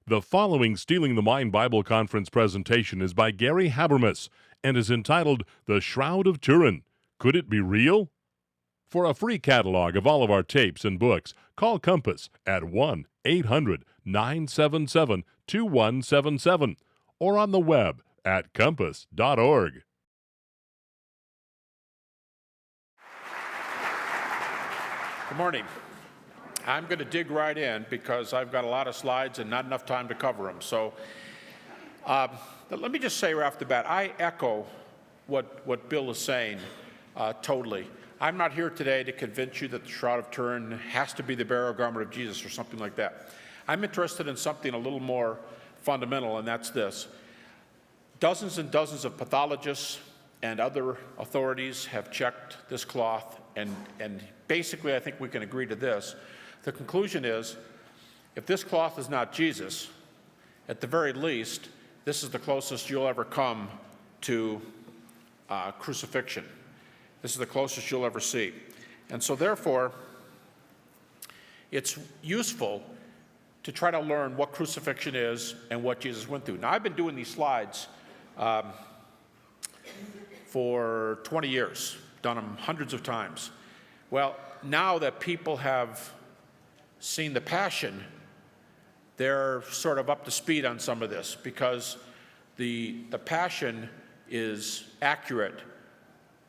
The following Stealing the Mind Bible Conference presentation is by Gary Habermas and is entitled The Shroud of Turin. Could it be real? For a free catalog of all of our tapes and books, call Compass at 1-800-977-2177 or on the web at compass.org. Good morning. I'm going to dig right in because I've got a lot of slides and not enough time to cover them. So let me just say right off the bat, I echo what Bill is saying totally. I'm not here today to convince you that the Shroud of Turin has to be the burial garment of Jesus or something like that. I'm interested in something a little more fundamental, and that's this. Dozens and dozens of pathologists and other authorities have checked this cloth, and basically I think we can agree to this. The conclusion is, if this cloth is not Jesus, at the very least, this is the closest you'll ever come to crucifixion. This is the closest you'll ever see. And so therefore, it's useful to try to learn what crucifixion is and what Jesus went through. Now, I've been doing these slides for 20 years, done them hundreds of times. Well, now that people have seen the Passion, they're sort of up to speed on some of this because the Passion is accurate,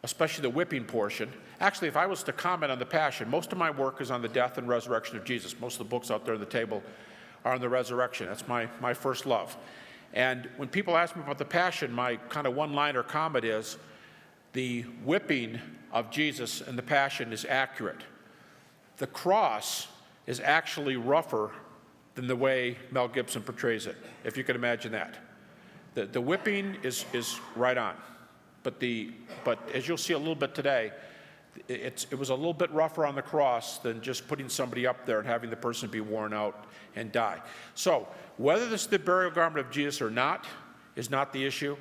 especially the whipping portion. Actually, if I was to comment on the Passion, most of my work is on the death and resurrection of Jesus. Most of the books out there on the table are on the resurrection. That's my first love. And when people ask me about the Passion, my kind of one-liner comment is, the whipping of Jesus and the Passion is accurate. The cross is actually rougher than the way Mel Gibson portrays it, if you can imagine that. The whipping is right on, but as you'll see a little bit today, it was a little bit rougher on the cross than just putting somebody up there and having the person be worn out and die. So whether this is the burial garment of Jesus or not is not the issue.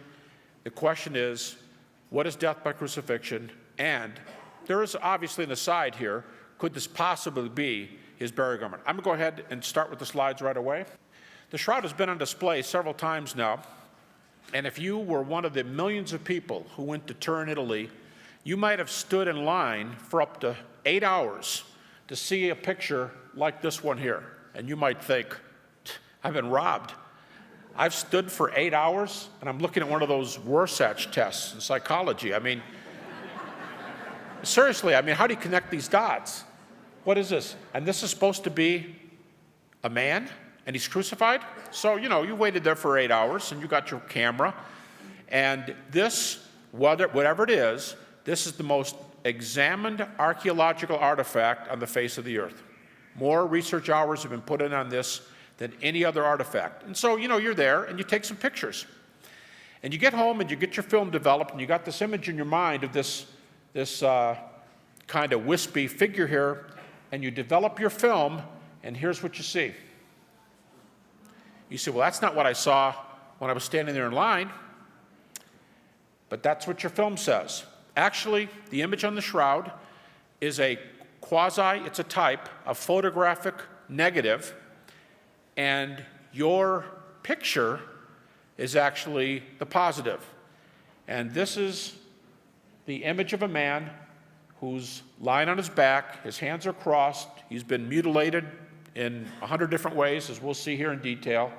The question is, what is death by crucifixion? And there is obviously an aside here. Could this possibly be his burial garment? I'm going to go ahead and start with the slides right away. The shroud has been on display several times now, and if you were one of the millions of people who went to Turin, Italy, you might have stood in line for up to 8 hours to see a picture like this one here, and you might think, I've been robbed. I've stood for 8 hours, and I'm looking at one of those Rorschach tests in psychology. I mean, seriously, how do you connect these dots? What is this? And this is supposed to be a man, and he's crucified? So, you waited there for 8 hours, and you got your camera, and this, whatever it is, this is the most examined archaeological artifact on the face of the earth. More research hours have been put in on this than any other artifact. And so, you're there, and you take some pictures. And you get home, and you get your film developed, and you got this image in your mind of this kind of wispy figure here, and you develop your film, and here's what you see. You say, well, that's not what I saw when I was standing there in line, but that's what your film says. Actually, the image on the shroud is it's a type of photographic negative, and your picture is actually the positive. And this is the image of a man who's lying on his back, his hands are crossed, he's been mutilated in 100 different ways, as we'll see here in detail.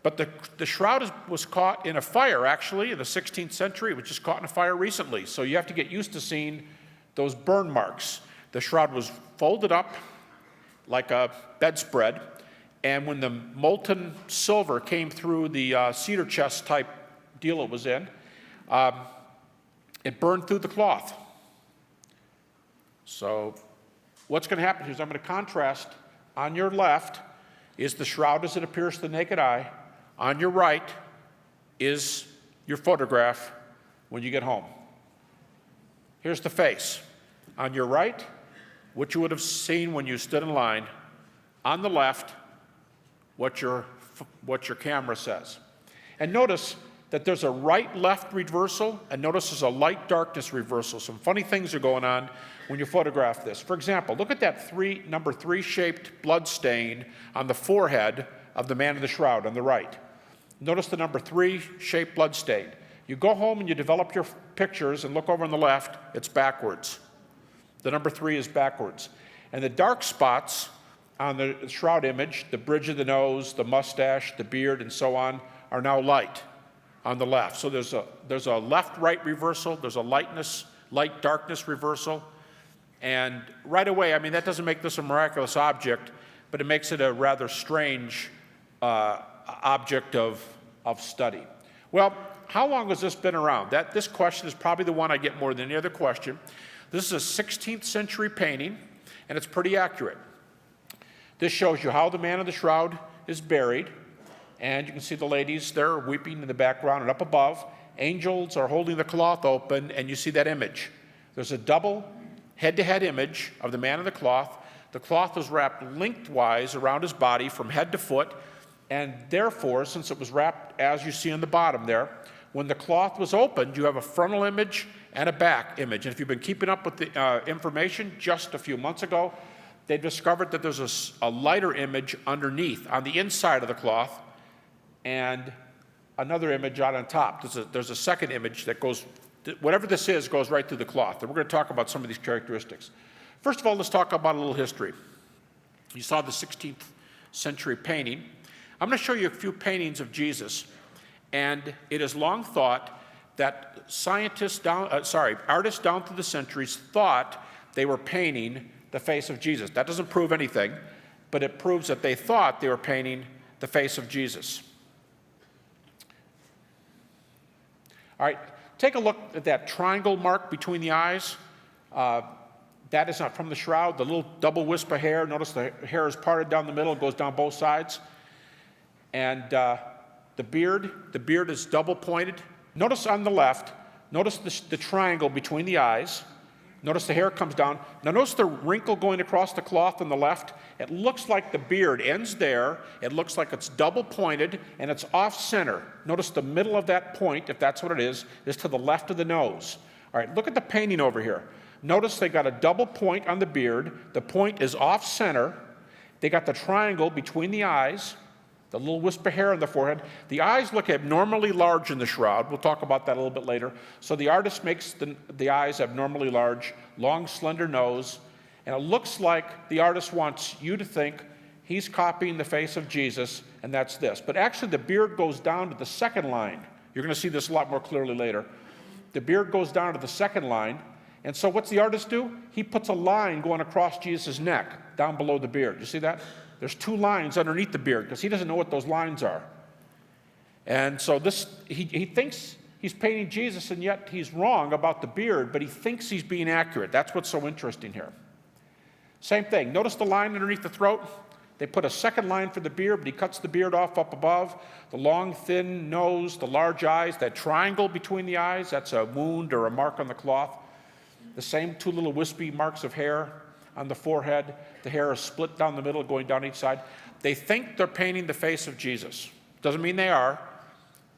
But the shroud was caught in a fire, actually, in the 16th century. It was just caught in a fire recently, so you have to get used to seeing those burn marks. The shroud was folded up like a bedspread, and when the molten silver came through the cedar chest type deal it was in, it burned through the cloth. So what's going to happen here is I'm going to contrast. On your left is the shroud as it appears to the naked eye. On your right is your photograph when you get home. Here's the face. On your right, what you would have seen when you stood in line. On the left, what your camera says. And notice that there's a right-left reversal, and notice there's a light-darkness reversal. Some funny things are going on when you photograph this. For example, look at that number 3 shaped blood stain on the forehead of the man in the shroud on the right. Notice the number 3 shaped bloodstain. You go home and you develop your pictures and look over on the left, it's backwards. The number 3 is backwards. And the dark spots on the shroud image, the bridge of the nose, the mustache, the beard, and so on, are now light on the left. So there's a left-right reversal, there's a light-darkness reversal. And right away, I mean, that doesn't make this a miraculous object, but it makes it a rather strange object of study. Well, how long has this been around? This question is probably the one I get more than any other question. This is a 16th century painting, and it's pretty accurate. This shows you how the man in the shroud is buried, and you can see the ladies there weeping in the background, and up above, angels are holding the cloth open, and you see that image. There's a double head-to-head image of the man in the cloth. The cloth was wrapped lengthwise around his body from head to foot, and therefore, since it was wrapped as you see on the bottom there, when the cloth was opened, you have a frontal image and a back image. And if you've been keeping up with the information, just a few months ago, they discovered that there's a lighter image underneath on the inside of the cloth and another image out on top. There's a second image that goes, whatever this is, goes right through the cloth. And we're going to talk about some of these characteristics. First of all, let's talk about a little history. You saw the 16th century painting. I'm going to show you a few paintings of Jesus, and it is long thought that artists down through the centuries thought they were painting the face of Jesus. That doesn't prove anything, but it proves that they thought they were painting the face of Jesus. All right, take a look at that triangle mark between the eyes. That is not from the shroud. The little double wisp of hair. Notice the hair is parted down the middle, goes down both sides. And the beard is double pointed. Notice on the left, notice the triangle between the eyes. Notice the hair comes down. Now notice the wrinkle going across the cloth on the left. It looks like the beard ends there. It looks like it's double pointed and it's off center. Notice the middle of that point, if that's what it is to the left of the nose. All right, look at the painting over here. Notice they got a double point on the beard. The point is off center. They got the triangle between the eyes, the little wisp of hair on the forehead. The eyes look abnormally large in the shroud. We'll talk about that a little bit later. So the artist makes the eyes abnormally large, long, slender nose, and it looks like the artist wants you to think he's copying the face of Jesus, and that's this. But actually, the beard goes down to the second line. You're going to see this a lot more clearly later. The beard goes down to the second line, and so what's the artist do? He puts a line going across Jesus' neck, down below the beard. You see that? There's 2 lines underneath the beard because he doesn't know what those lines are. And so he thinks he's painting Jesus, and yet he's wrong about the beard, but he thinks he's being accurate. That's what's so interesting here. Same thing. Notice the line underneath the throat? They put a second line for the beard, but he cuts the beard off up above. The long, thin nose, the large eyes, that triangle between the eyes, that's a wound or a mark on the cloth. The same 2 little wispy marks of hair on the forehead. The hair is split down the middle, going down each side. They think they're painting the face of Jesus. Doesn't mean they are,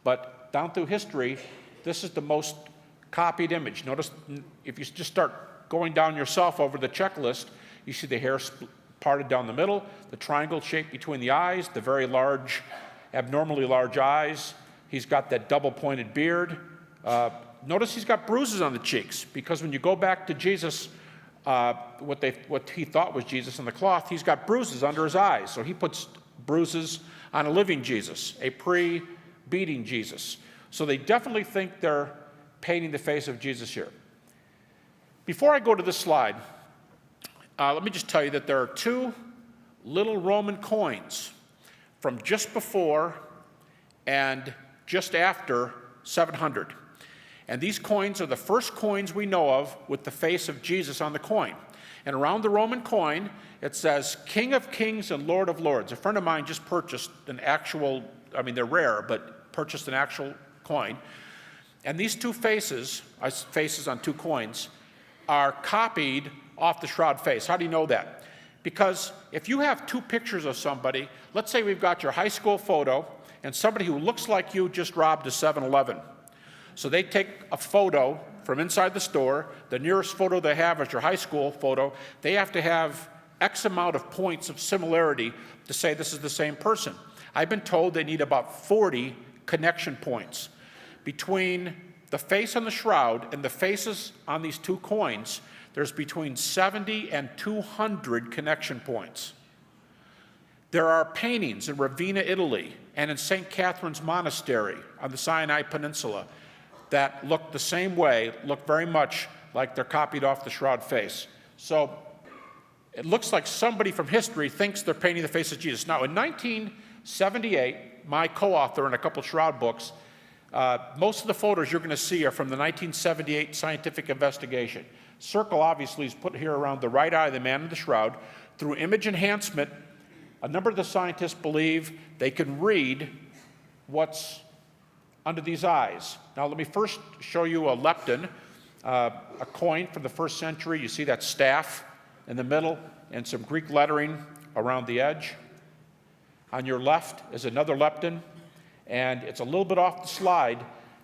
but down through history, this is the most copied image. Notice if you just start going down yourself over the checklist, you see the hair parted down the middle, the triangle shape between the eyes, the very large, abnormally large eyes. He's got that double-pointed beard. Notice he's got bruises on the cheeks, because when you go back to Jesus, what he thought was Jesus in the cloth, he's got bruises under his eyes. So he puts bruises on a living Jesus, a pre-beating Jesus. So they definitely think they're painting the face of Jesus here. Before I go to this slide, let me just tell you that there are 2 little Roman coins from just before and just after 700. And these coins are the first coins we know of with the face of Jesus on the coin. And around the Roman coin, it says, King of Kings and Lord of Lords. A friend of mine just purchased an actual, they're rare, but purchased an actual coin. And these 2 faces on 2 coins, are copied off the shroud face. How do you know that? Because if you have 2 pictures of somebody, let's say we've got your high school photo and somebody who looks like you just robbed a 7-Eleven. So they take a photo from inside the store. The nearest photo they have is your high school photo. They have to have X amount of points of similarity to say this is the same person. I've been told they need about 40 connection points. Between the face on the shroud and the faces on these two coins, there's between 70 and 200 connection points. There are paintings in Ravenna, Italy, and in St. Catherine's Monastery on the Sinai Peninsula that look the same way, look very much like they're copied off the shroud face. So it looks like somebody from history thinks they're painting the face of Jesus. Now, in 1978, my co-author in a couple shroud books, most of the photos you're going to see are from the 1978 scientific investigation. Circle, obviously, is put here around the right eye of the man in the shroud. Through image enhancement, a number of the scientists believe they can read what's under these eyes. Now, let me first show you a lepton, a coin from the 1st century. You see that staff in the middle and some Greek lettering around the edge. On your left is another lepton, and it's a little bit off the slide,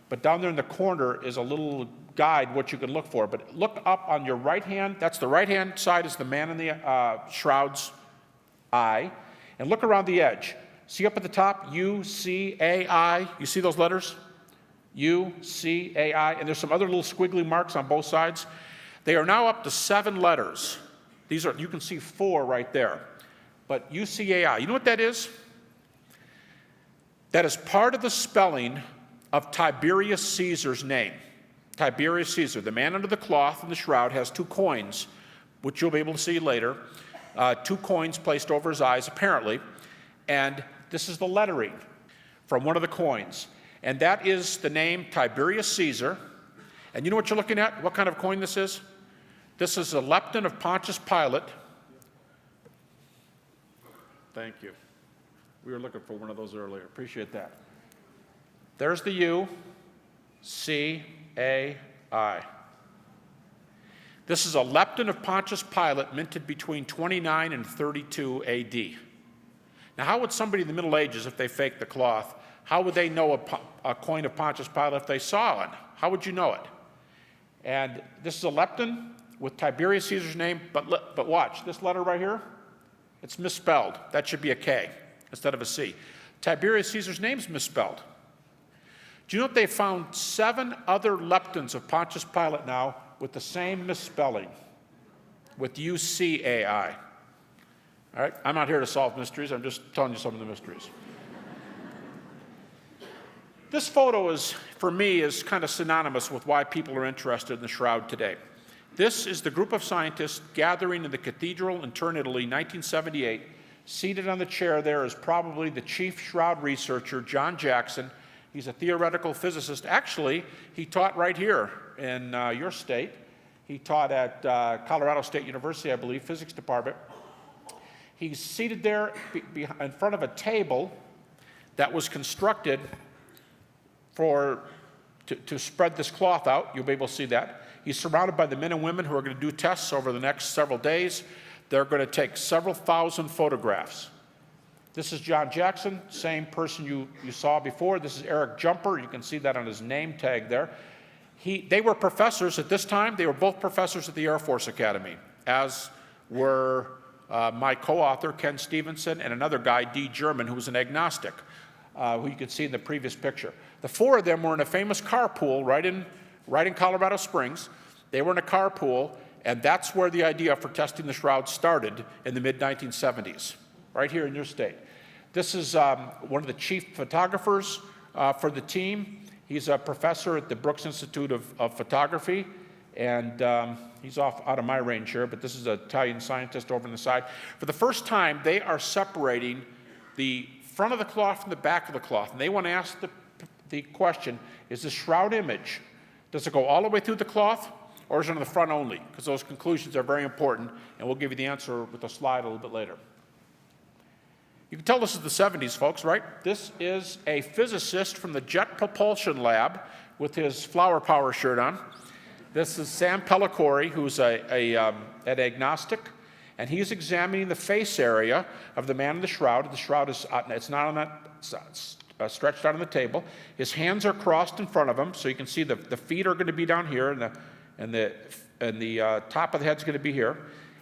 but down there in the corner is a little guide what you can look for. But look up on your right hand. That's the right-hand side is the man in the shroud's eye. And look around the edge. See up at the top, U-C-A-I. You see those letters? U-C-A-I. And there's some other little squiggly marks on both sides. They are now up to 7 letters. These are, you can see 4 right there. But U-C-A-I, you know what that is? That is part of the spelling of Tiberius Caesar's name. Tiberius Caesar, the man under the cloth in the shroud, has 2 coins, which you'll be able to see later. 2 coins placed over his eyes, apparently. And this is the lettering from one of the coins. And that is the name Tiberius Caesar. And you know what you're looking at? What kind of coin this is? This is a lepton of Pontius Pilate. Thank you. We were looking for one of those earlier. Appreciate that. There's the U, C, A, I. This is a lepton of Pontius Pilate minted between 29 and 32 AD. Now, how would somebody in the Middle Ages, if they faked the cloth, how would they know a coin of Pontius Pilate if they saw one? How would you know it? And this is a lepton with Tiberius Caesar's name, but watch, this letter right here, it's misspelled. That should be a K instead of a C. Tiberius Caesar's name is misspelled. Do you know that they found 7 other leptons of Pontius Pilate now with the same misspelling, with U-C-A-I? All right, I'm not here to solve mysteries. I'm just telling you some of the mysteries. This photo is, for me, is kind of synonymous with why people are interested in the shroud today. This is the group of scientists gathering in the cathedral in Turin, Italy, 1978. Seated on the chair there is probably the chief shroud researcher, John Jackson. He's a theoretical physicist. Actually, he taught right here in your state. He taught at Colorado State University, I believe, physics department. He's seated there in front of a table that was constructed to spread this cloth out. You'll be able to see that. He's surrounded by the men and women who are going to do tests over the next several days. They're going to take several thousand photographs. This is John Jackson, same person you saw before. This is Eric Jumper. You can see that on his name tag there. They were professors at this time. They were both professors at the Air Force Academy, as were my co-author, Ken Stevenson, and another guy, D. German, who was an agnostic, who you could see in the previous picture. The 4 of them were in a famous carpool right in Colorado Springs. They were in a carpool, and that's where the idea for testing the shroud started in the mid-1970s, right here in your state. This is one of the chief photographers for the team. He's a professor at the Brooks Institute of Photography, and he's out of my range here, but this is an Italian scientist over on the side. For the first time, they are separating the front of the cloth from the back of the cloth, and they want to ask the question, is the shroud image, does it go all the way through the cloth, or is it on the front only? Because those conclusions are very important, and we'll give you the answer with a slide a little bit later. You can tell this is the 70s, folks, right? This is a physicist from the Jet Propulsion Lab with his flower power shirt on. This is Sam Pellicore, who's an agnostic, and he's examining the face area of the man in the shroud. The shroud is it's not on that stretched out on the table. His hands are crossed in front of him, so you can see the feet are going to be down here, and the top of the head's going to be here.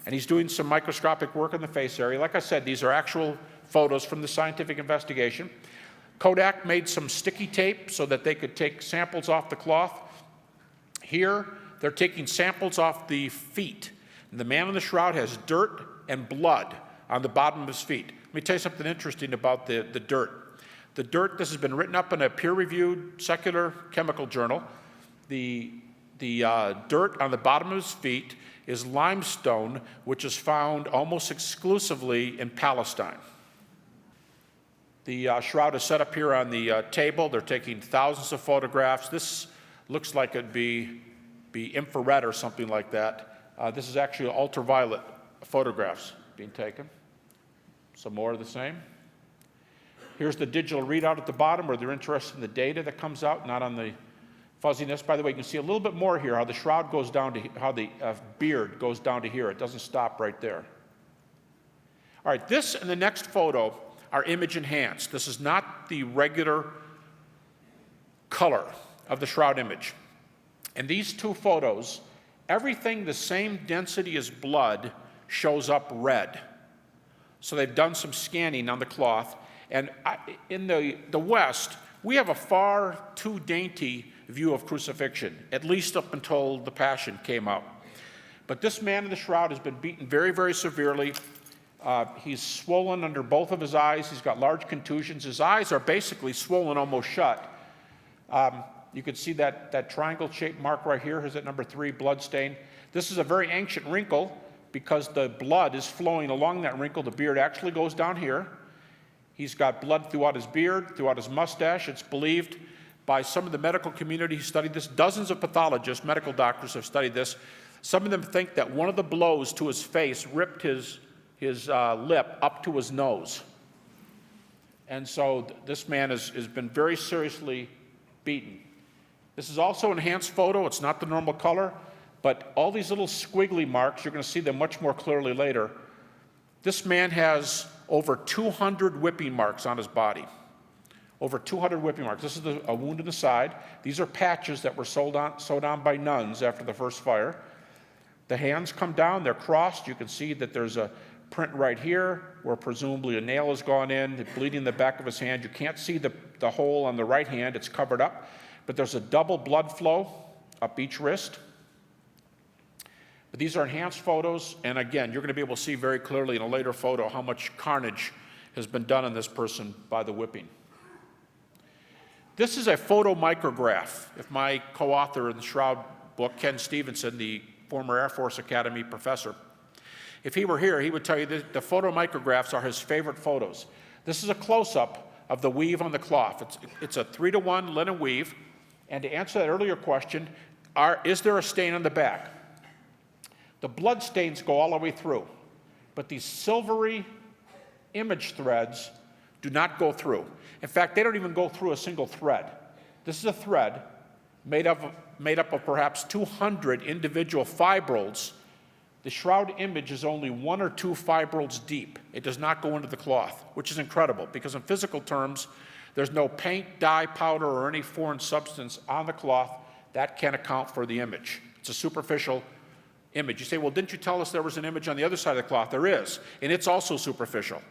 And he's doing some microscopic work in the face area. Like I said, these are actual photos from the scientific investigation. Kodak made some sticky tape so that they could take samples off the cloth. Here, they're taking samples off the feet. And the man in the shroud has dirt and blood on the bottom of his feet. Let me tell you something interesting about the dirt. The dirt, this has been written up in a peer-reviewed secular chemical journal. The dirt on the bottom of his feet is limestone, which is found almost exclusively in Palestine. The shroud is set up here on the table. They're taking thousands of photographs. This looks like it'd be infrared or something like that. This is actually ultraviolet photographs being taken. Some more of the same. Here's the digital readout at the bottom where they're interested in the data that comes out, not on the fuzziness. By the way, you can see a little bit more here, how the shroud goes down to, how the beard goes down to here. It doesn't stop right there. All right, this and the next photo are image enhanced. This is not the regular color of the shroud image. In these two photos, everything the same density as blood shows up red. So they've done some scanning on the cloth. And in the West, we have a far too dainty view of crucifixion, at least up until the Passion came out. But this man in the shroud has been beaten very, very severely. He's swollen under both of his eyes. He's got large contusions. His eyes are basically swollen almost shut. You can see that triangle-shaped mark right here. Here's at number 3, blood stain. This is a very ancient wrinkle because the blood is flowing along that wrinkle. The beard actually goes down here. He's got blood throughout his beard, throughout his mustache. It's believed by some of the medical community who studied this. Dozens of pathologists, medical doctors have studied this. Some of them think that one of the blows to his face ripped his lip up to his nose. And so this man has been very seriously beaten. This is also an enhanced photo. It's not the normal color, but all these little squiggly marks, you're going to see them much more clearly later. This man has over 200 whipping marks on his body. Over 200 whipping marks. This is a wound in the side. These are patches that were sewed on by nuns after the first fire. The hands come down, they're crossed. You can see that there's a print right here where presumably a nail has gone in, bleeding the back of his hand. You can't see the hole on the right hand, it's covered up. But there's a double blood flow up each wrist. But these are enhanced photos, and again, you're going to be able to see very clearly in a later photo how much carnage has been done on this person by the whipping. This is a photomicrograph. If my co-author in the Shroud book, Ken Stevenson, the former Air Force Academy professor, if he were here, he would tell you that the photomicrographs are his favorite photos. This is a close-up of the weave on the cloth. It's a 3-to-1 linen weave. And to answer that earlier question, is there a stain on the back? The blood stains go all the way through, but these silvery image threads do not go through. In fact, they don't even go through a single thread. This is a thread made up of perhaps 200 individual fibrils. The shroud image is only 1 or 2 fibrils deep. It does not go into the cloth, which is incredible because in physical terms, there's no paint, dye, powder, or any foreign substance on the cloth. That can account for the image. It's a superficial image. You say, well, didn't you tell us there was an image on the other side of the cloth? There is, and it's also superficial.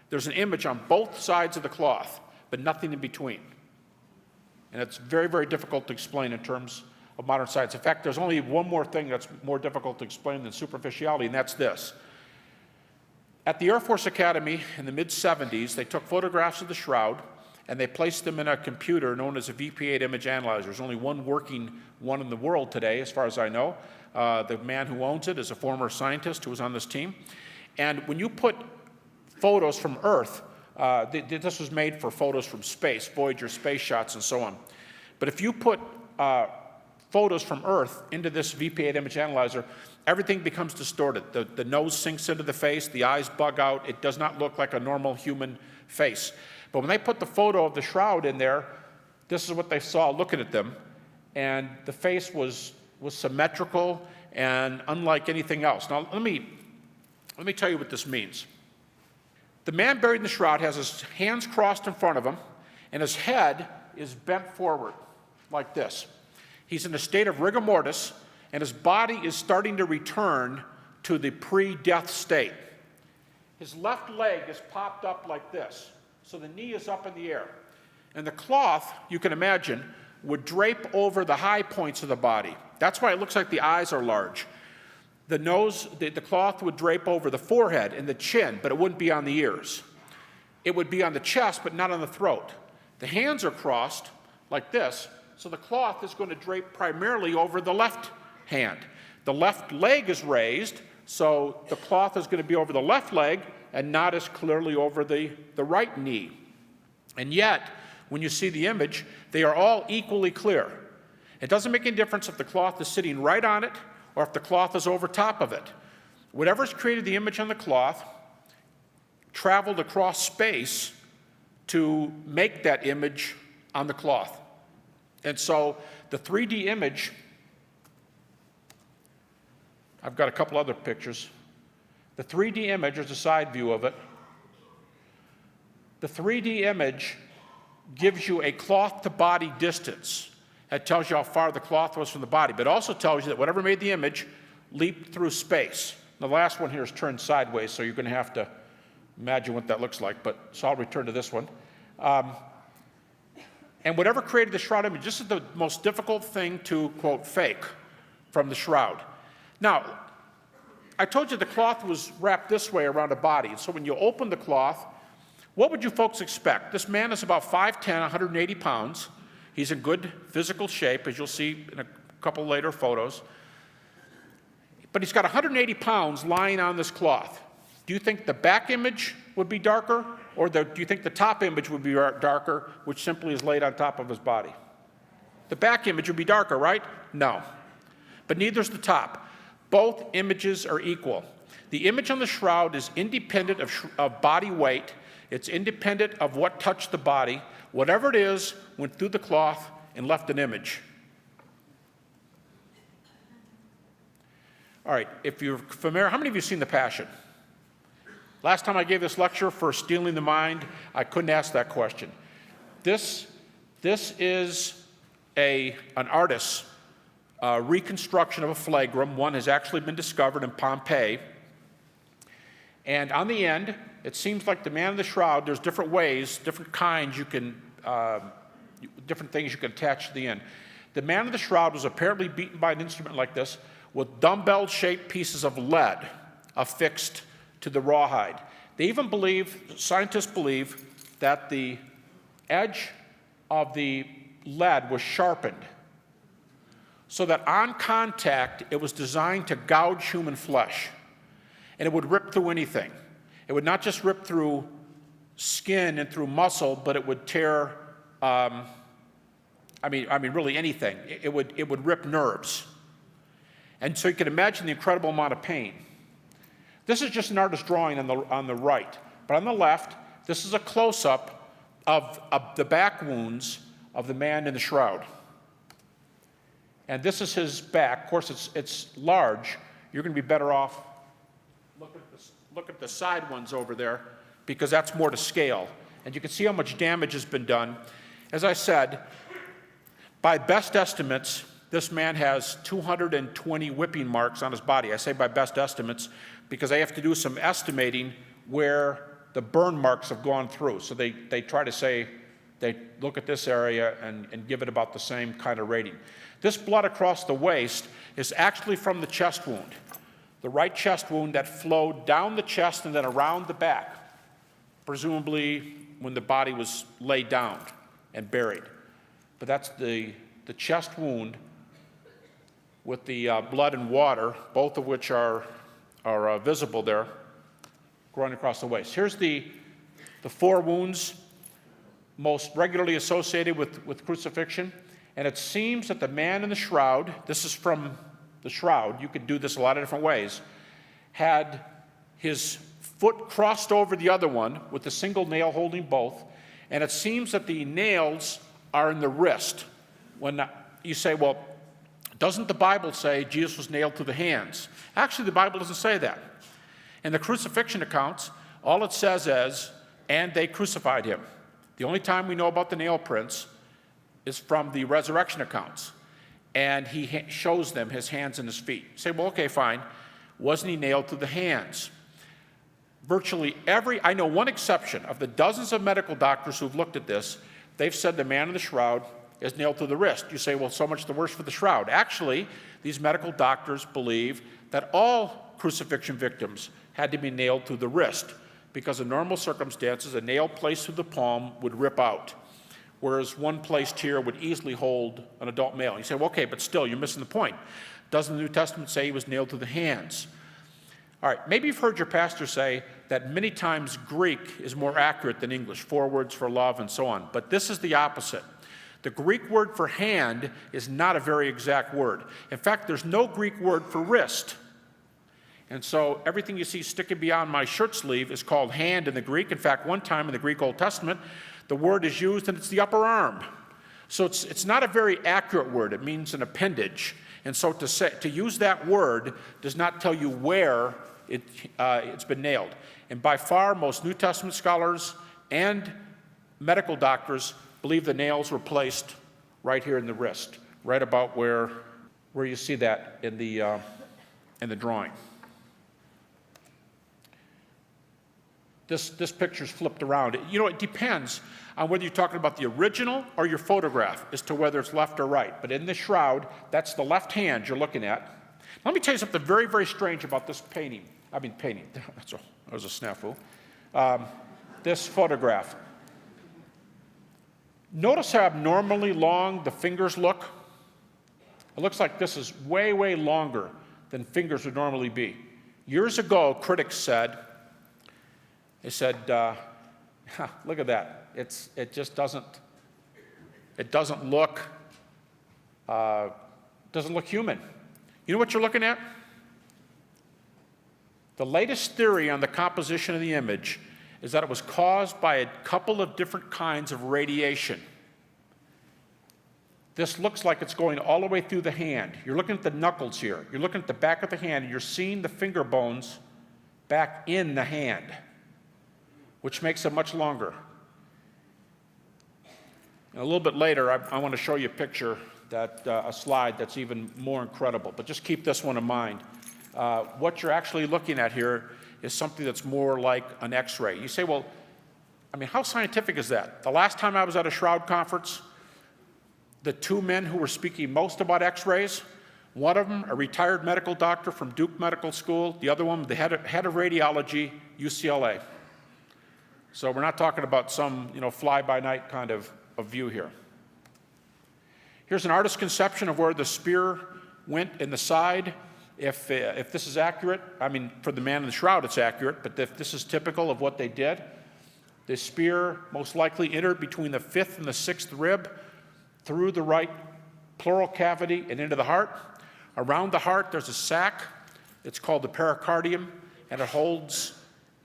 There's an image on both sides of the cloth, but nothing in between. And it's very, very difficult to explain in terms of modern science. In fact, there's only one more thing that's more difficult to explain than superficiality, and that's this. At the Air Force Academy in the mid-70s, they took photographs of the shroud, and they placed them in a computer known as a VP8 image analyzer. There's only one working one in the world today, as far as I know. The man who owns it is a former scientist who was on this team. And when you put photos from Earth, this was made for photos from space, Voyager space shots and so on. But if you put photos from Earth into this VP8 image analyzer, everything becomes distorted. The nose sinks into the face, the eyes bug out. It does not look like a normal human face. But when they put the photo of the shroud in there, this is what they saw looking at them. And the face was symmetrical and unlike anything else. Now, let me tell you what this means. The man buried in the shroud has his hands crossed in front of him, and his head is bent forward like this. He's in a state of rigor mortis, and his body is starting to return to the pre-death state. His left leg is popped up like this, so the knee is up in the air. And the cloth, you can imagine, would drape over the high points of the body. That's why it looks like the eyes are large. The nose, the cloth would drape over the forehead and the chin, but it wouldn't be on the ears. It would be on the chest, but not on the throat. The hands are crossed like this, so the cloth is going to drape primarily over the left hand. The left leg is raised, so the cloth is going to be over the left leg and not as clearly over the right knee. And yet, when you see the image, they are all equally clear. It doesn't make any difference if the cloth is sitting right on it or if the cloth is over top of it. Whatever's created the image on the cloth traveled across space to make that image on the cloth. And so the 3D image, I've got a couple other pictures. The 3D image is a side view of it. The 3D image gives you a cloth to body distance. That tells you how far the cloth was from the body, but also tells you that whatever made the image leaped through space. The last one here is turned sideways, so you're going to have to imagine what that looks like, so I'll return to this one. And whatever created the shroud image, this is the most difficult thing to, quote, fake from the shroud. Now, I told you the cloth was wrapped this way around a body, and so when you open the cloth, what would you folks expect? This man is about 5'10", 180 pounds. He's in good physical shape, as you'll see in a couple later photos. But he's got 180 pounds lying on this cloth. Do you think the back image would be darker, or do you think the top image would be darker, which simply is laid on top of his body? The back image would be darker, right? No. But neither's the top. Both images are equal. The image on the shroud is independent of body weight. It's independent of what touched the body. Whatever it is went through the cloth and left an image. All right, if you're familiar, how many of you have seen The Passion? Last time I gave this lecture for Stealing the Mind, I couldn't ask that question. This is an artist's reconstruction of a flagrum. One has actually been discovered in Pompeii. And on the end, it seems like the man in the shroud, there's different ways, different kinds you can, different things you can attach to the end. The man in the shroud was apparently beaten by an instrument like this with dumbbell-shaped pieces of lead affixed to the rawhide. They even believe, scientists believe, that the edge of the lead was sharpened so that on contact, it was designed to gouge human flesh. And it would rip through anything. It would not just rip through skin and through muscle, but it would tear, really anything. It would rip nerves. And so you can imagine the incredible amount of pain. This is just an artist's drawing on the right. But on the left, this is a close-up of the back wounds of the man in the shroud. And this is his back. Of course, it's large. You're going to be better off. Look at the side ones over there, because that's more to scale. And you can see how much damage has been done. As I said, by best estimates, this man has 220 whipping marks on his body. I say by best estimates because I have to do some estimating where the burn marks have gone through. So they try to say, they look at this area and give it about the same kind of rating. This blood across the waist is actually from the chest wound. The right chest wound that flowed down the chest and then around the back, presumably when the body was laid down and buried. But that's the chest wound with the blood and water, both of which are visible there, growing across the waist. Here's the 4 wounds most regularly associated with crucifixion. And it seems that the man in the shroud, this is from the shroud, you could do this a lot of different ways, had his foot crossed over the other one with a single nail holding both, and it seems that the nails are in the wrist. When you say, well, doesn't the Bible say Jesus was nailed to the hands? Actually, the Bible doesn't say that. In the crucifixion accounts, all it says is, and they crucified him. The only time we know about the nail prints is from the resurrection accounts. And he shows them his hands and his feet. You say, well, okay, fine. Wasn't he nailed to the hands? virtually I know one exception. Of the dozens of medical doctors who've looked at this, they've said the man in the shroud is nailed through the wrist. You say, well, so much the worse for the shroud. Actually, these medical doctors believe that all crucifixion victims had to be nailed through the wrist, because in normal circumstances, a nail placed through the palm would rip out, whereas one placed here would easily hold an adult male. You say, well, okay, but still, you're missing the point. Doesn't the New Testament say he was nailed through the hands? All right, maybe you've heard your pastor say that many times Greek is more accurate than English, 4 words for love and so on, but this is the opposite. The Greek word for hand is not a very exact word. In fact, there's no Greek word for wrist. And so everything you see sticking beyond my shirt sleeve is called hand in the Greek. In fact, one time in the Greek Old Testament, the word is used and it's the upper arm. So it's not a very accurate word. It means an appendage. And so to use that word does not tell you where it's been nailed. And by far, most New Testament scholars and medical doctors believe the nails were placed right here in the wrist, right about where you see that in the drawing. This picture's flipped around. You know, it depends on whether you're talking about the original or your photograph as to whether it's left or right. But in the shroud, that's the left hand you're looking at. Let me tell you something very, very strange about this painting. That was a snafu. This photograph. Notice how abnormally long the fingers look? It looks like this is way, way longer than fingers would normally be. Years ago, critics said, look at that. It just doesn't look human. You know what you're looking at? The latest theory on the composition of the image is that it was caused by a couple of different kinds of radiation. This looks like it's going all the way through the hand. You're looking at the knuckles here. You're looking at the back of the hand, and you're seeing the finger bones back in the hand, which makes it much longer. And a little bit later, I want to show you a picture, a slide that's even more incredible. But just keep this one in mind. What you're actually looking at here is something that's more like an X-ray. You say, well, how scientific is that? The last time I was at a Shroud conference, the 2 men who were speaking most about X-rays, one of them, a retired medical doctor from Duke Medical School, the other one, the head of radiology, UCLA. So we're not talking about some, fly-by-night kind of view here. Here's an artist's conception of where the spear went in the side. If this is accurate, for the man in the shroud it's accurate, but if this is typical of what they did, the spear most likely entered between the 5th and the 6th rib, through the right pleural cavity and into the heart. Around the heart there's a sac. It's called the pericardium, and it holds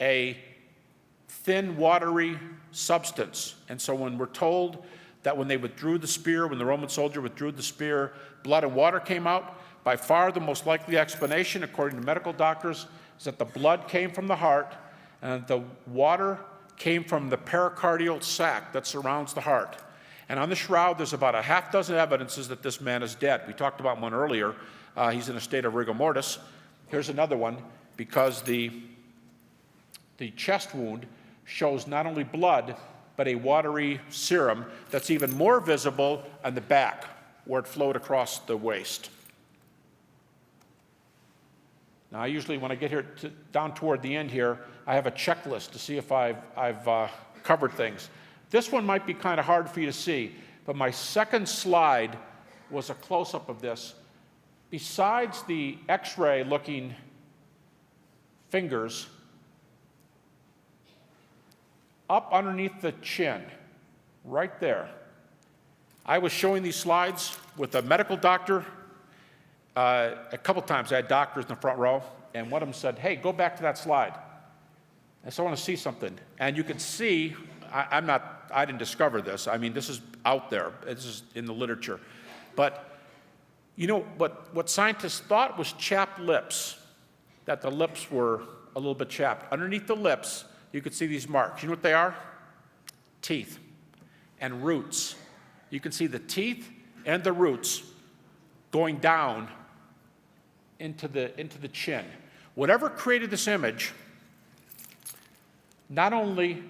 a thin, watery substance. And so when we're told that when they withdrew the spear, when the Roman soldier withdrew the spear, blood and water came out, by far the most likely explanation, according to medical doctors, is that the blood came from the heart and the water came from the pericardial sac that surrounds the heart. And on the shroud, there's about a half dozen evidences that this man is dead. We talked about one earlier. He's in a state of rigor mortis. Here's another one, because the chest wound shows not only blood, but a watery serum that's even more visible on the back, where it flowed across the waist. Now, I usually, when I get here down toward the end here, I have a checklist to see if I've covered things. This one might be kind of hard for you to see, but my second slide was a close-up of this. Besides the X-ray looking fingers, up underneath the chin, right there. I was showing these slides with a medical doctor. A couple times I had doctors in the front row, and one of them said, hey, go back to that slide. And so I want to see something. And you can see, I didn't discover this. This is out there. This is in the literature. But, what scientists thought was chapped lips, that the lips were a little bit chapped. Underneath the lips, you could see these marks. You know what they are? Teeth and roots. You can see the teeth and the roots going down into the chin. Whatever created this image not only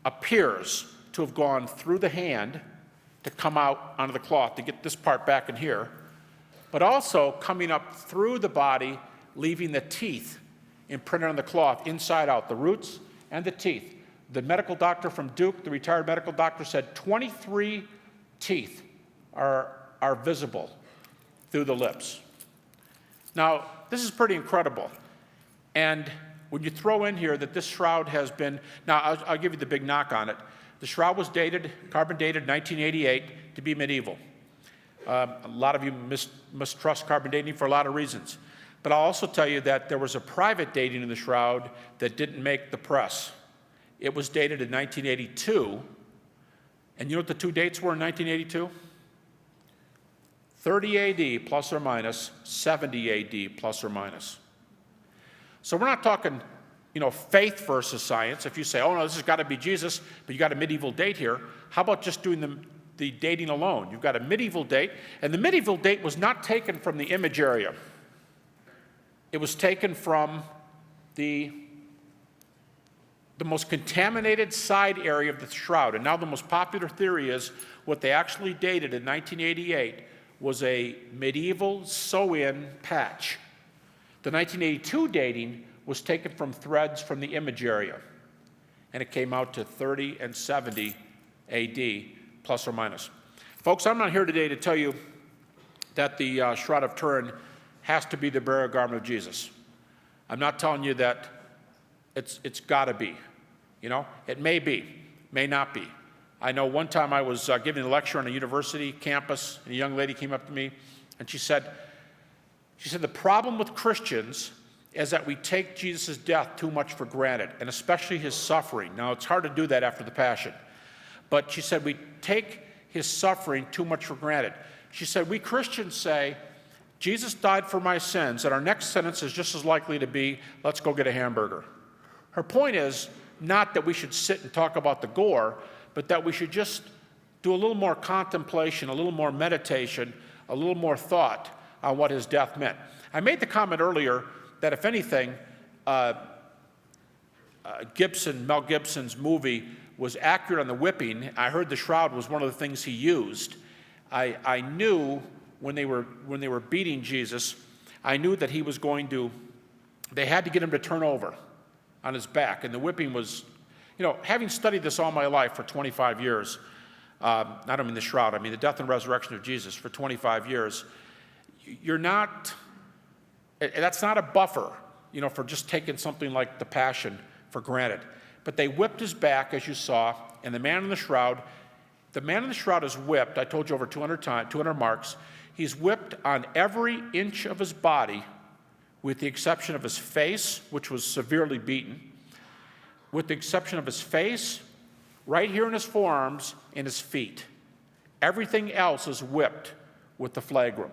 appears to have gone through the hand to come out onto the cloth to get this part back in here, but also coming up through the body, leaving the teeth imprinted on the cloth inside out, the roots and the teeth. The medical doctor from Duke, the retired medical doctor, said 23 teeth are visible through the lips. Now, this is pretty incredible. And when you throw in here that this shroud has been, now I'll give you the big knock on it. The shroud was carbon dated 1988 to be medieval. A lot of you mistrust carbon dating for a lot of reasons. But I'll also tell you that there was a private dating in the shroud that didn't make the press. It was dated in 1982. And you know what the two dates were in 1982? 30 AD plus or minus, 70 AD plus or minus. So we're not talking, faith versus science. If you say, oh no, this has got to be Jesus, but you got a medieval date here, how about just doing the dating alone? You've got a medieval date, and the medieval date was not taken from the image area. It was taken from the most contaminated side area of the shroud. And now the most popular theory is what they actually dated in 1988 was a medieval sew-in patch. The 1982 dating was taken from threads from the image area, and it came out to 30 and 70 AD, plus or minus. Folks, I'm not here today to tell you that the Shroud of Turin has to be the burial garment of Jesus. I'm not telling you that it's got to be. It may be, may not be. I know one time I was giving a lecture on a university campus, and a young lady came up to me, and she said, the problem with Christians is that we take Jesus' death too much for granted, and especially his suffering. Now, it's hard to do that after the Passion. But she said, we take his suffering too much for granted. She said, we Christians say, Jesus died for my sins, and our next sentence is just as likely to be, let's go get a hamburger. Her point is not that we should sit and talk about the gore, but that we should just do a little more contemplation, a little more meditation, a little more thought on what his death meant. I made the comment earlier that if anything, Mel Gibson's movie was accurate on the whipping. I heard the shroud was one of the things he used. I knew when they were beating Jesus, I knew that he was they had to get him to turn over on his back. And the whipping was, having studied this all my life for 25 years, I don't mean the shroud, I mean the death and resurrection of Jesus for 25 years, that's not a buffer, for just taking something like the Passion for granted. But they whipped his back, as you saw, and the man in the shroud is whipped, I told you over 200 marks. He's whipped on every inch of his body, with the exception of his face, which was severely beaten, with the exception of his face, right here in his forearms, and his feet. Everything else is whipped with the flagrum.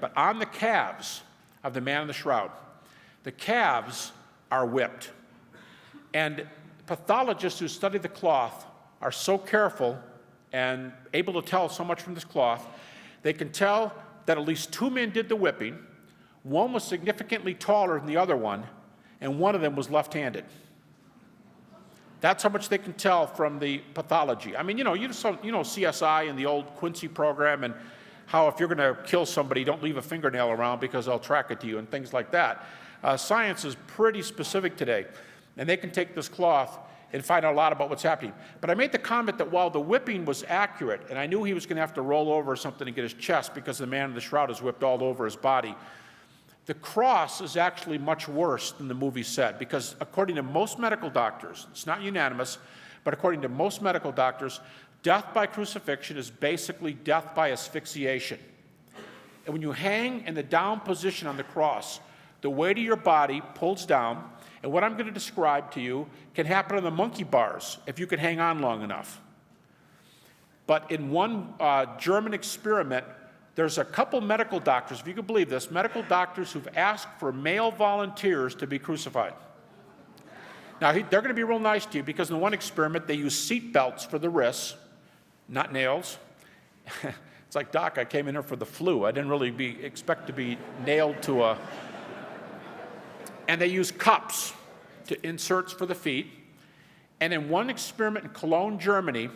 But on the calves of the man in the shroud, the calves are whipped. And pathologists who study the cloth are so careful and able to tell so much from this cloth, they can tell that at least two men did the whipping. One was significantly taller than the other one, and one of them was left-handed. That's how much they can tell from the pathology. I mean, you know CSI and the old Quincy program, and how if you're going to kill somebody, don't leave a fingernail around because they'll track it to you and things like that. Science is pretty specific today, and they can take this cloth and find out a lot about what's happening. But I made the comment that while the whipping was accurate, and I knew he was going to have to roll over or something to get his chest because the man in the shroud is whipped all over his body, the cross is actually much worse than the movie said, because according to most medical doctors, it's not unanimous, but according to most medical doctors, death by crucifixion is basically death by asphyxiation. And when you hang in the down position on the cross, the weight of your body pulls down, and what I'm going to describe to you can happen on the monkey bars if you can hang on long enough. But in one German experiment, there's a couple medical doctors, if you can believe this, medical doctors who've asked for male volunteers to be crucified. Now, they're going to be real nice to you because in one experiment, they use seat belts for the wrists, not nails. It's like, Doc, I came in here for the flu. I didn't really expect to be nailed to a... And they use cups to inserts for the feet. And in one experiment in Cologne, Germany,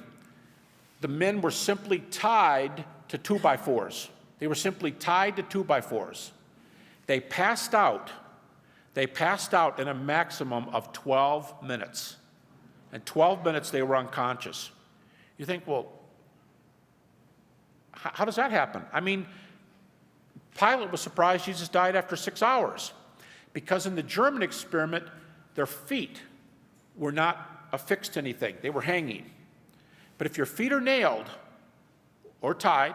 the men were simply tied to 2x4s. They were simply tied to 2x4s. They passed out. They passed out in a maximum of 12 minutes. In 12 minutes, they were unconscious. You think, well, how does that happen? I mean, Pilate was surprised Jesus died after 6 hours, because in the German experiment, their feet were not affixed to anything. They were hanging. But if your feet are nailed or tied,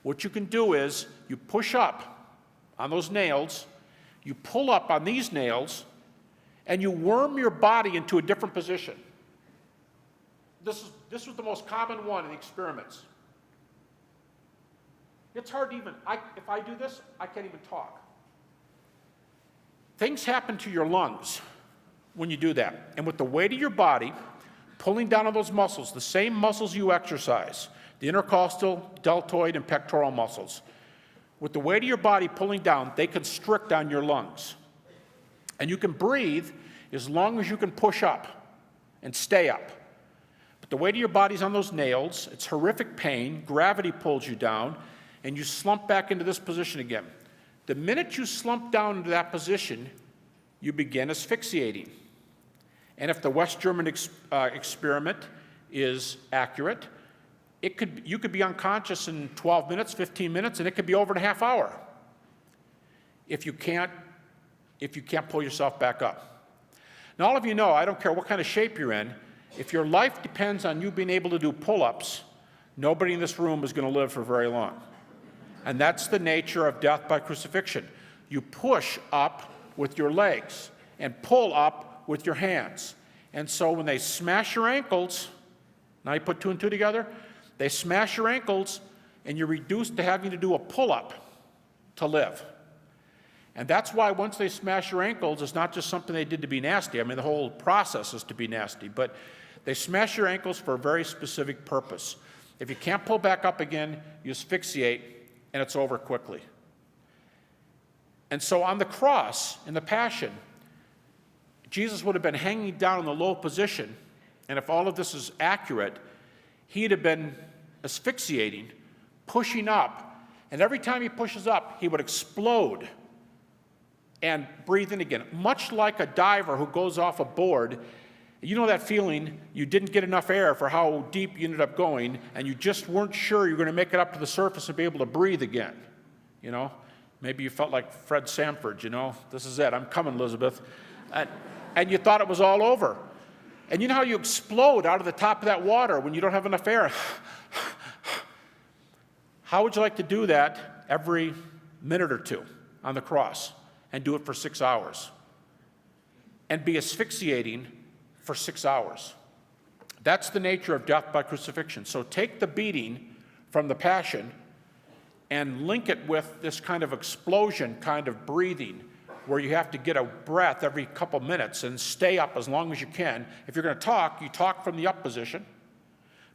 what you can do is you push up on those nails, you pull up on these nails, and you worm your body into a different position. This was the most common one in the experiments. It's hard to even, if I do this, I can't even talk. Things happen to your lungs when you do that. And with the weight of your body pulling down on those muscles, the same muscles you exercise, the intercostal, deltoid, and pectoral muscles, with the weight of your body pulling down, they constrict on your lungs. And you can breathe as long as you can push up and stay up. But the weight of your body's on those nails, it's horrific pain, gravity pulls you down, and you slump back into this position again. The minute you slump down into that position, you begin asphyxiating. And if the West German experiment is accurate, you could be unconscious in 12 minutes, 15 minutes, and it could be over in a half hour if you can't pull yourself back up. Now, all of you know, I don't care what kind of shape you're in, if your life depends on you being able to do pull-ups, nobody in this room is going to live for very long. And that's the nature of death by crucifixion. You push up with your legs and pull up with your hands. And so when they smash your ankles, now you put two and two together, they smash your ankles and you're reduced to having to do a pull-up to live. And that's why once they smash your ankles, it's not just something they did to be nasty. I mean, the whole process is to be nasty. But they smash your ankles for a very specific purpose. If you can't pull back up again, you asphyxiate, and it's over quickly. And so on the cross, in the Passion, Jesus would have been hanging down in the low position, and if all of this is accurate, he'd have been asphyxiating, pushing up, and every time he pushes up, he would explode and breathe in again, much like a diver who goes off a board. You know that feeling, you didn't get enough air for how deep you ended up going, and you just weren't sure you were going to make it up to the surface and be able to breathe again. You know, maybe you felt like Fred Sanford, you know, this is it, I'm coming, Elizabeth. And you thought it was all over. And you know how you explode out of the top of that water when you don't have enough air? How would you like to do that every minute or two on the cross and do it for 6 hours? And be asphyxiating for 6 hours. That's the nature of death by crucifixion. So take the beating from the Passion and link it with this kind of explosion kind of breathing where you have to get a breath every couple minutes and stay up as long as you can. If you're going to talk, you talk from the up position.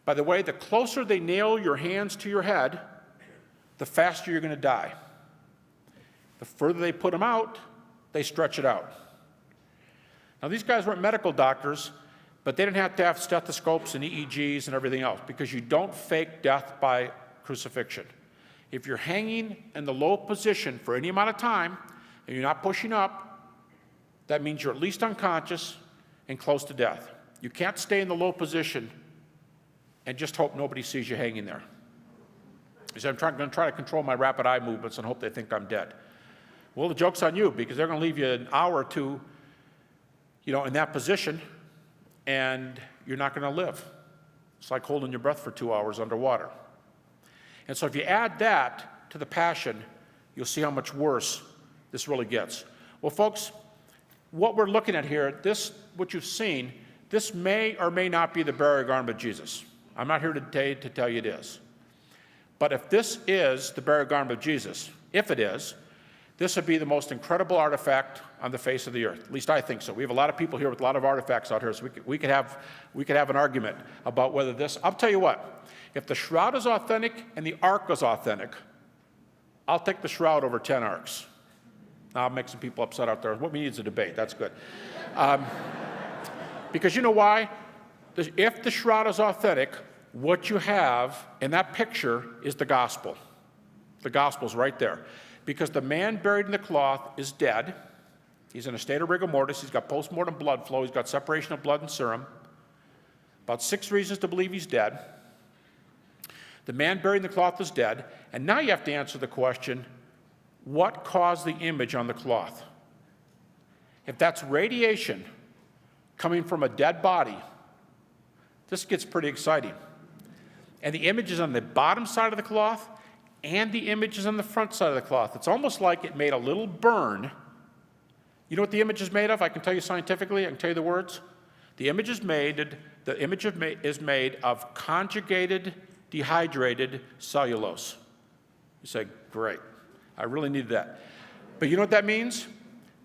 By the way, the closer they nail your hands to your head, the faster you're going to die. The further they put them out, they stretch it out. Now, these guys weren't medical doctors, but they didn't have to have stethoscopes and EEGs and everything else, because you don't fake death by crucifixion. If you're hanging in the low position for any amount of time and you're not pushing up, that means you're at least unconscious and close to death. You can't stay in the low position and just hope nobody sees you hanging there. You say, I'm going to try to control my rapid eye movements and hope they think I'm dead. Well, the joke's on you, because they're going to leave you an hour or two, you know, in that position, and you're not going to live. It's like holding your breath for 2 hours underwater. And so if you add that to the Passion, you'll see how much worse this really gets. Well, folks, what we're looking at here, what you've seen, this may or may not be the burial garment of Jesus. I'm not here today to tell you it is. But if this is the burial garment of Jesus, if it is, this would be the most incredible artifact on the face of the earth. At least I think so. We have a lot of people here with a lot of artifacts out here, so we could have an argument about whether this. I'll tell you what. If the shroud is authentic and the ark is authentic, I'll take the shroud over 10 arks. I'll make some people upset out there. What we need is a debate. That's good. Because you know why? If the shroud is authentic, what you have in that picture is the gospel. The gospel's right there. Because the man buried in the cloth is dead. He's in a state of rigor mortis. He's got postmortem blood flow. He's got separation of blood and serum. About 6 reasons to believe he's dead. The man buried in the cloth is dead. And now you have to answer the question, what caused the image on the cloth? If that's radiation coming from a dead body, this gets pretty exciting. And the image is on the bottom side of the cloth, and the image is on the front side of the cloth. It's almost like it made a little burn. You know what the image is made of? I can tell you scientifically. I can tell you the words. The image is made of conjugated, dehydrated cellulose. You say, great. I really need that. But you know what that means?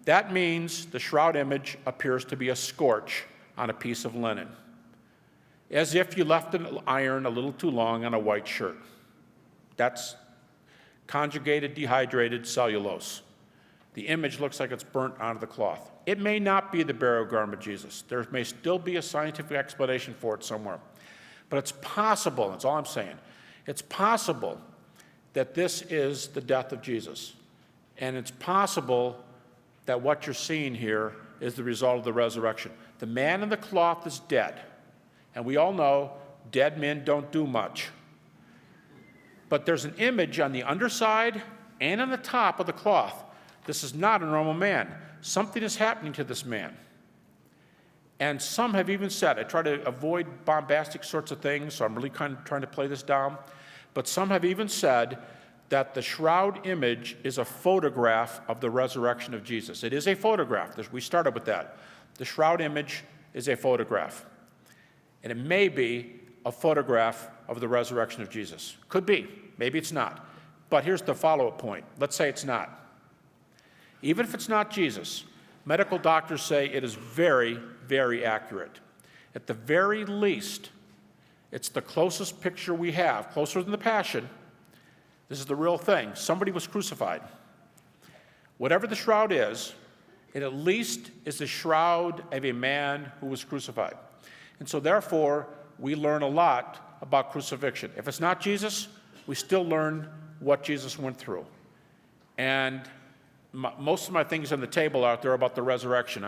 That means the shroud image appears to be a scorch on a piece of linen, as if you left an iron a little too long on a white shirt. That's conjugated, dehydrated cellulose. The image looks like it's burnt onto the cloth. It may not be the burial garment of Jesus. There may still be a scientific explanation for it somewhere. But it's possible, that's all I'm saying, it's possible that this is the death of Jesus. And it's possible that what you're seeing here is the result of the resurrection. The man in the cloth is dead. And we all know dead men don't do much. But there's an image on the underside and on the top of the cloth. This is not a normal man. Something is happening to this man. And some have even said, I try to avoid bombastic sorts of things, so I'm really kind of trying to play this down, but some have even said that the shroud image is a photograph of the resurrection of Jesus. It is a photograph. We started with that. The shroud image is a photograph. And it may be a photograph of the resurrection of Jesus. Could be. Maybe it's not. But here's the follow-up point. Let's say it's not. Even if it's not Jesus, medical doctors say it is very, very accurate. At the very least, it's the closest picture we have, closer than the Passion. This is the real thing. Somebody was crucified. Whatever the shroud is, it at least is the shroud of a man who was crucified. And so therefore, we learn a lot about crucifixion. If it's not Jesus, we still learn what Jesus went through. And most of my things on the table out there about the resurrection.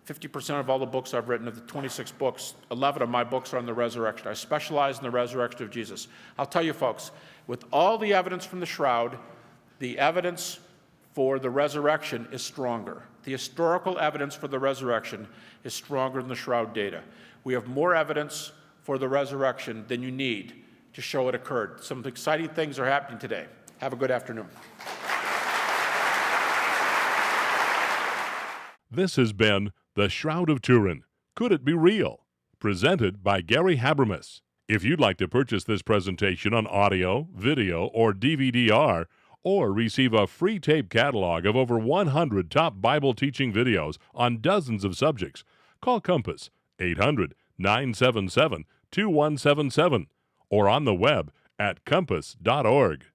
50% of all the books I've written, of the 26 books, 11 of my books are on the resurrection. I specialize in the resurrection of Jesus. I'll tell you folks, with all the evidence from the shroud, the evidence for the resurrection is stronger. The historical evidence for the resurrection is stronger than the shroud data. We have more evidence for the resurrection than you need to show it occurred. Some exciting things are happening today. Have a good afternoon. This has been The Shroud of Turin. Could it be real? Presented by Gary Habermas. If you'd like to purchase this presentation on audio, video, or DVD-R, or receive a free tape catalog of over 100 top Bible teaching videos on dozens of subjects, call Compass 800-977-2177 or on the web at compass.org.